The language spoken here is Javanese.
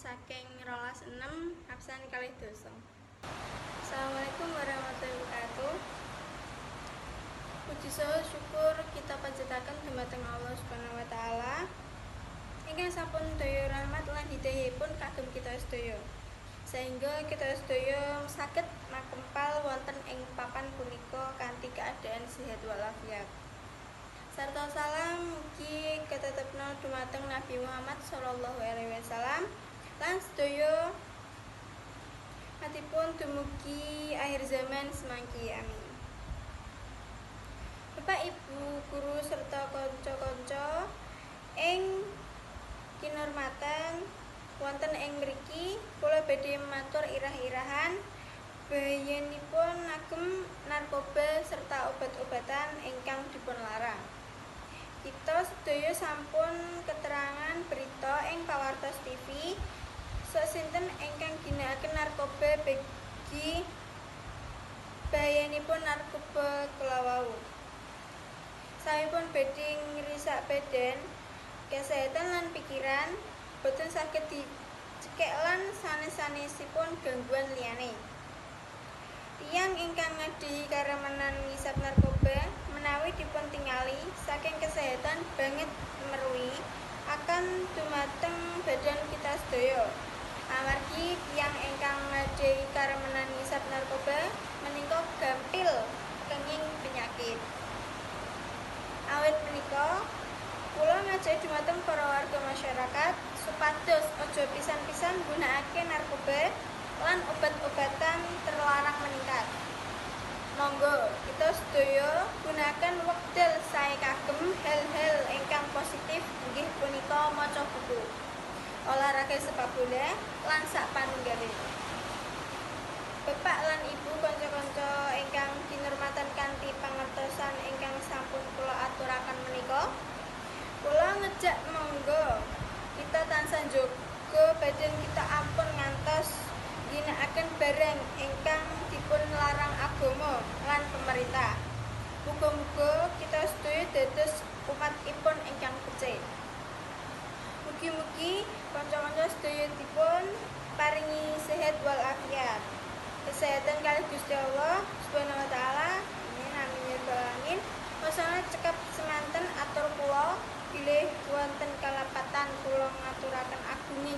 saking 12/6 absen kalih dosa. Assalamualaikum warahmatullahi wabarakatuh. Puji saha syukur kita panjataken dhumateng Allah Subhanahu wa taala ingkang sampun daya rahmat lan hidayahipun kagem kita sedaya. Sehingga kita sedaya saged makempal wonten ing papan punika kanthi keadaan sehat walafiat. Sarta salam mugi ketetepna dhumateng Nabi Muhammad sallallahu alaihi wasallam lan sedaya matipun dumugi akhir zaman semangki, amin. Bapak Ibu guru serta kanca-kanca ing kinurmatan wonten ing mriki kula badhe matur irah-irahan bahayanipun ngagem narkoba serta obat-obatan ingkang dipunlarang. Kita sedaya sampun keterangan berita ing pawartos TV sesinten ingkang ginakaken narkoba bagi bahayanipun narkoba kula wau. Sampun badhe ngrisak badan, kesehatan lan pikiran, boten saged dicekek lan sanes-sanesipun gangguan liyane. Tiyang ingkang ngadhehi karemenan ngisap narkoba menawi dipuntingali saking kesehatan banget meruhi akan dumateng badan kita sedaya. Amargi tiyang ingkang ngadhehi karemenan ngisap narkoba menika gampil kenging penyakit. Awit menika kula ngajak dhumateng para warga masyarakat supados aja pisan-pisan nggunakake narkoba lan obat-obatan terlarang meningkat. Monggo kita sedaya gunakan wekdal sae kagem hal-hal ingkang positif inggih punika maca buku, olahraga sepak bola lan sak panunggale. Bapak lan Ibu kanca-kanca ingkang kinurmatan kanthi pangertosan ingkang sampun kula aturaken menika, kula ngejak monggo kita tansah njaga badan kita ampun ngantos ginakaken barang ingkang dipun larang agama lan pemerintah. Muga-muga kita sedaya dados umatipun ingkang becik. Mugi-mugi kanca-kanca sedaya dipun paringi sehat walafiat. Kesehatan kalih Gusti Allah Subhanahu wa taala. Amin amin ya rabbal alamin. Wasana cekap semanten atur kula bilih wonten kalapatan kula ngaturaken agunging